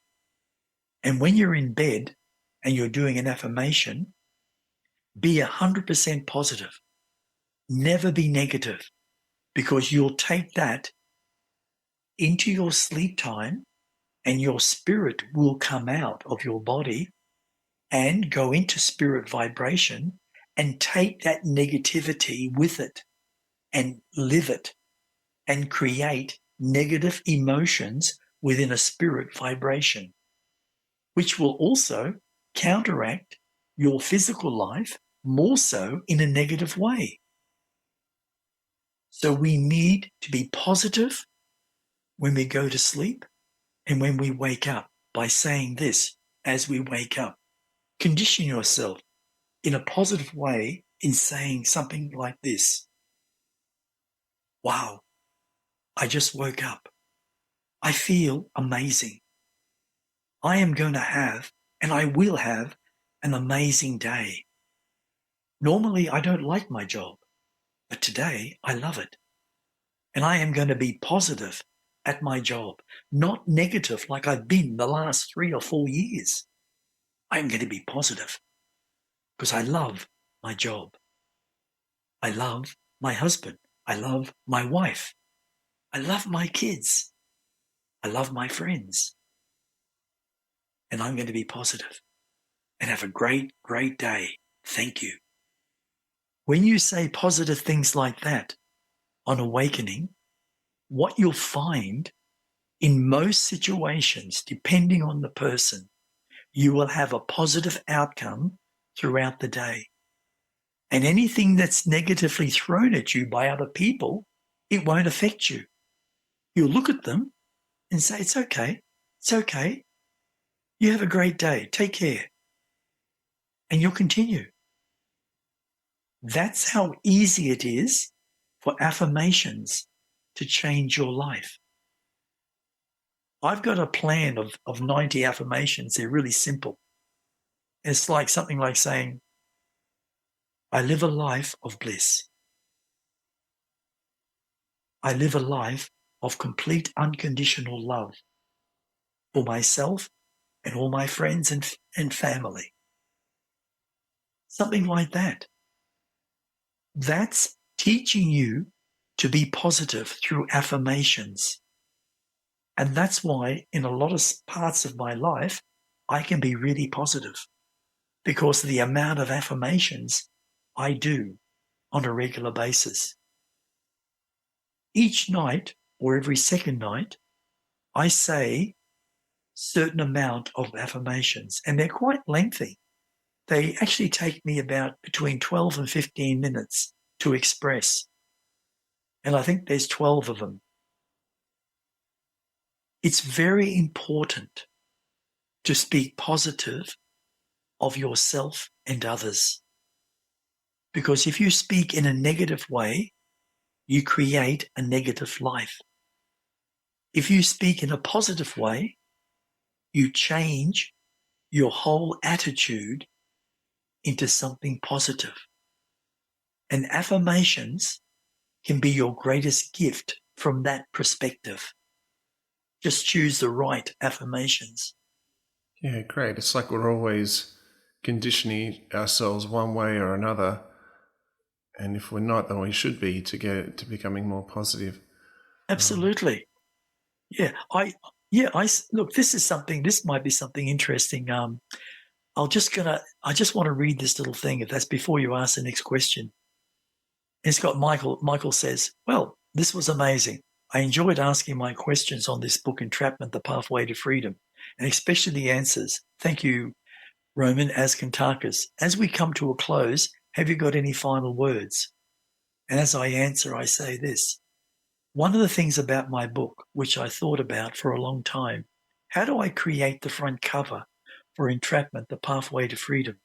and when you're in bed and you're doing an affirmation, be 100% positive. Never be negative, because you'll take that into your sleep time and your spirit will come out of your body and go into spirit vibration and take that negativity with it and live it and create negative emotions within a spirit vibration, which will also counteract your physical life more so in a negative way. So we need to be positive when we go to sleep and when we wake up by saying this as we wake up. Condition yourself in a positive way in saying something like this. Wow, I just woke up. I feel amazing. I am going to have, and I will have, an amazing day. Normally, I don't like my job, but today I love it. And I am going to be positive at my job, not negative like I've been the last 3 or 4 years. I'm going to be positive because I love my job. I love my husband. I love my wife. I love my kids. I love my friends. And I'm going to be positive and have a great, great day. Thank you. When you say positive things like that on awakening, what you'll find in most situations, depending on the person, you will have a positive outcome throughout the day. And anything that's negatively thrown at you by other people, it won't affect you. You'll look at them and say, it's okay. It's okay. You have a great day. Take care. And you'll continue. That's how easy it is for affirmations to change your life. I've got a plan of 90 affirmations. They're really simple. It's like something like saying, I live a life of bliss. I live a life of complete unconditional love for myself and all my friends and family. Something like that. That's teaching you to be positive through affirmations. And that's why in a lot of parts of my life, I can be really positive because of the amount of affirmations I do on a regular basis. Each night or every second night, I say certain amount of affirmations, and they're quite lengthy. They actually take me about between 12 and 15 minutes to express. And I think there's 12 of them. It's very important to speak positive of yourself and others. Because if you speak in a negative way, you create a negative life. If you speak in a positive way, you change your whole attitude into something positive. And affirmations can be your greatest gift from that perspective. Just choose the right affirmations. Yeah, great. It's like we're always conditioning ourselves one way or another. And if we're not, then we should be to get to becoming more positive. Absolutely. Look, this might be something interesting. I just want to read this little thing, if that's before you ask the next question. It's got Michael. Michael says, well, this was amazing. I enjoyed asking my questions on this book, Entrapment, The Pathway to Freedom, and especially the answers. Thank you, Roman, as Kuntarkis. As we come to a close, have you got any final words? And as I answer, I say this. One of the things about my book, which I thought about for a long time, how do I create the front cover for Entrapment, The Pathway to Freedom?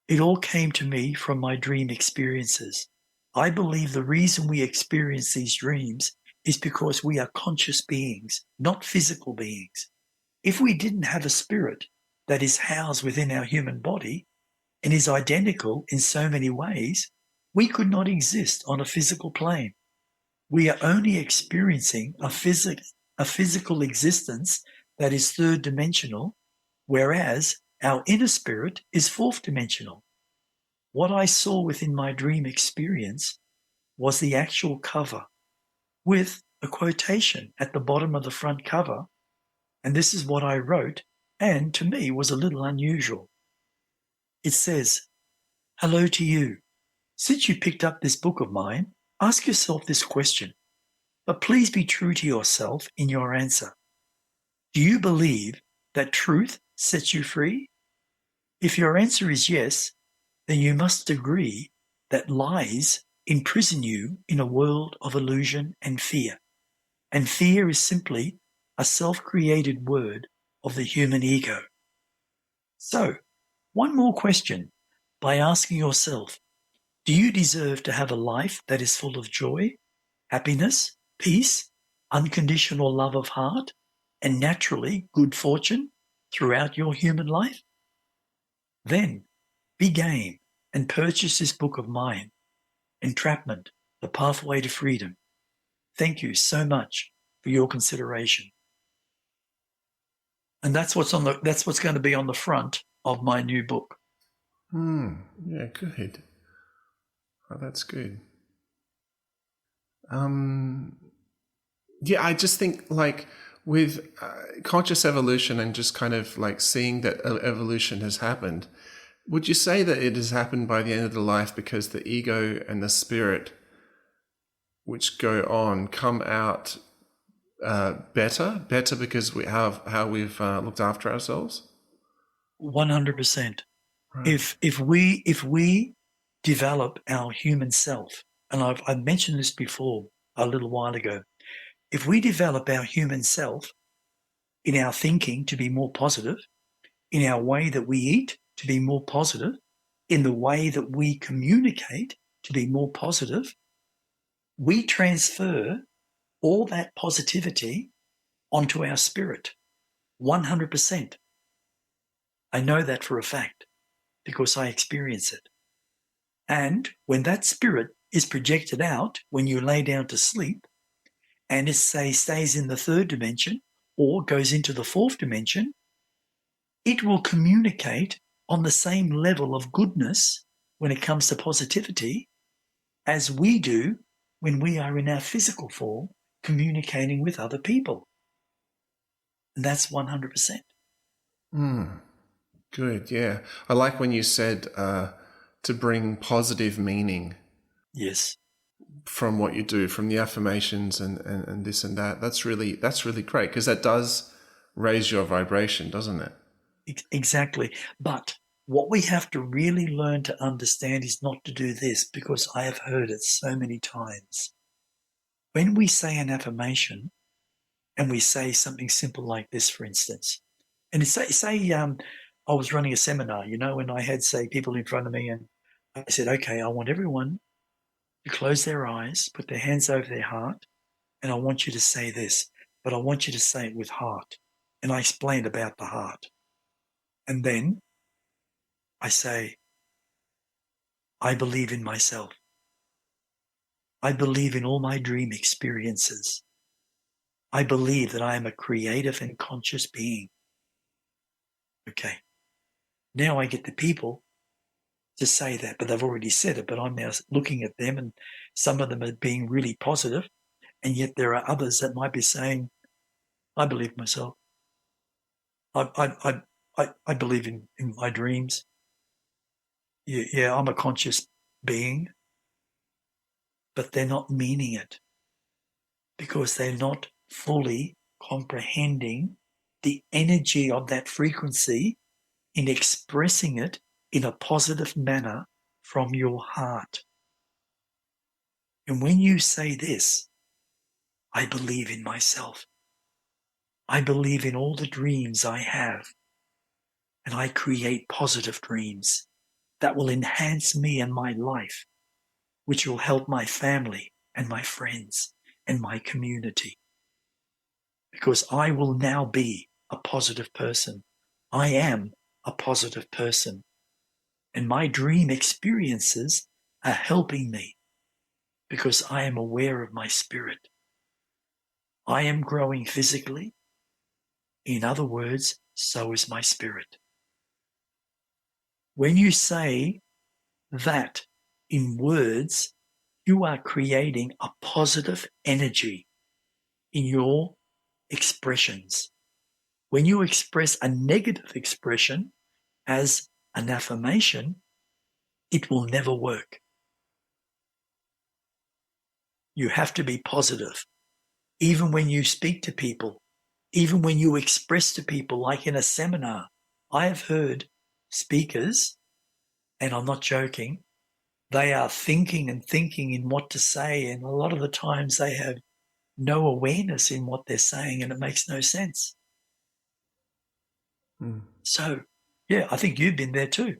It all came to me from my dream experiences. I believe the reason we experience these dreams is because we are conscious beings, not physical beings. If we didn't have a spirit that is housed within our human body and is identical in so many ways, we could not exist on a physical plane. We are only experiencing a physical existence that is third dimensional, whereas our inner spirit is fourth dimensional. What I saw within my dream experience was the actual cover with a quotation at the bottom of the front cover, And this is what I wrote, and to me was a little unusual. It says, "Hello to you. Since you picked up this book of mine, ask yourself this question, but please be true to yourself in your answer. Do you believe that truth sets you free? If your answer is yes, then you must agree that lies imprison you in a world of illusion and fear. And fear is simply a self-created word of the human ego." So, one more question by asking yourself, do you deserve to have a life that is full of joy, happiness, peace, unconditional love of heart, and naturally good fortune throughout your human life? Then be game and purchase this book of mine, Entrapment, The Pathway to Freedom. Thank you so much for your consideration. And that's what's going to be on the front of my new book. Yeah, good. Oh, that's good. Yeah, I just think like with conscious evolution and just kind of like seeing that evolution has happened, would you say that it has happened by the end of the life because the ego and the spirit which go on come out better because we have how we've looked after ourselves? 100%. Right. If we develop our human self, and I've mentioned this before a little while ago, if we develop our human self in our thinking to be more positive, in our way that we eat to be more positive, in the way that we communicate to be more positive, we transfer all that positivity onto our spirit. 100%. I know that for a fact because I experience it. And when that spirit is projected out when you lay down to sleep, and it stays in the third dimension or goes into the fourth dimension, it will communicate on the same level of goodness when it comes to positivity as we do when we are in our physical form communicating with other people. And that's 100%. Good, yeah. I like when you said to bring positive meaning Yes. from what you do, from the affirmations and this and that. That's really great because that does raise your vibration, doesn't it? Exactly. But what we have to really learn to understand is not to do this, because I have heard it so many times. When we say an affirmation and we say something simple like this, for instance, and I was running a seminar, and I had, say, people in front of me, and I said, okay, I want everyone to close their eyes, put their hands over their heart, and I want you to say this, but I want you to say it with heart. And I explained about the heart. And then I say, I believe in myself. I believe in all my dream experiences. I believe that I am a creative and conscious being. Okay. Now I get the people to say that, but they've already said it, but I'm now looking at them, and some of them are being really positive, and yet there are others that might be saying, I believe in myself. I believe in my dreams. Yeah, I'm a conscious being, but they're not meaning it because they're not fully comprehending the energy of that frequency in expressing it in a positive manner from your heart. And when you say this, I believe in myself. I believe in all the dreams I have, and I create positive dreams that will enhance me and my life, which will help my family and my friends and my community. Because I will now be a positive person. I am a positive person. And my dream experiences are helping me because I am aware of my spirit. I am growing physically. In other words, so is my spirit. When you say that in words, you are creating a positive energy in your expressions. When you express a negative expression as an affirmation, it will never work. You have to be positive. Even when you speak to people, even when you express to people, like in a seminar, I have heard speakers, and I'm not joking, they are thinking in what to say, and a lot of the times they have no awareness in what they're saying, and it makes no sense. So, yeah, I think you've been there too.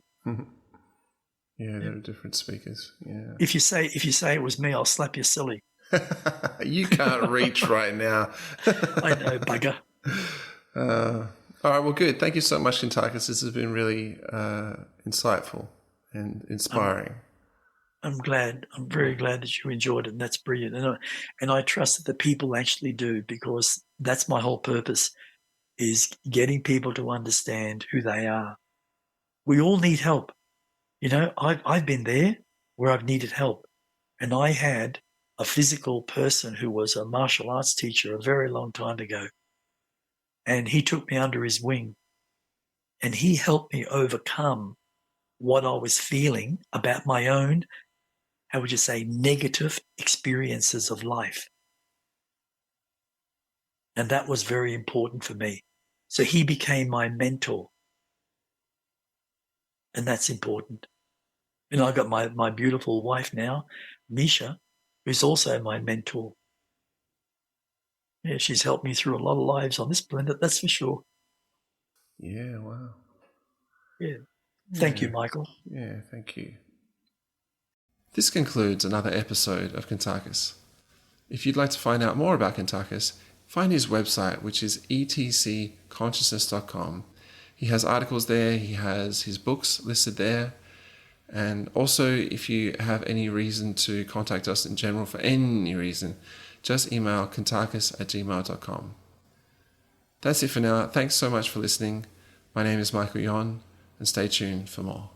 Yeah, there are different speakers. Yeah. If you say it was me, I'll slap you silly. You can't reach right now. I know, bugger. All right, well, good. Thank you so much, Kuntarkis. This has been really insightful and inspiring. I'm glad. I'm very glad that you enjoyed it, and that's brilliant. And I trust that the people actually do, because that's my whole purpose, is getting people to understand who they are. We all need help. You know, I've been there where I've needed help. And I had a physical person who was a martial arts teacher a very long time ago. And he took me under his wing. And he helped me overcome what I was feeling about my own, how would you say, negative experiences of life. And that was very important for me. So he became my mentor. And that's important. And I got my beautiful wife now, Misha, who's also my mentor. Yeah, she's helped me through a lot of lives on this planet, that's for sure. Yeah, wow. Yeah. Thank you, Michael. Yeah, thank you. This concludes another episode of Kuntarkis. If you'd like to find out more about Kuntarkis, find his website, which is etcconsciousness.com. He has articles there, he has his books listed there, and also if you have any reason to contact us in general for any reason, just email kuntarkis@gmail.com. That's it for now. Thanks so much for listening. My name is Michael Yon, and stay tuned for more.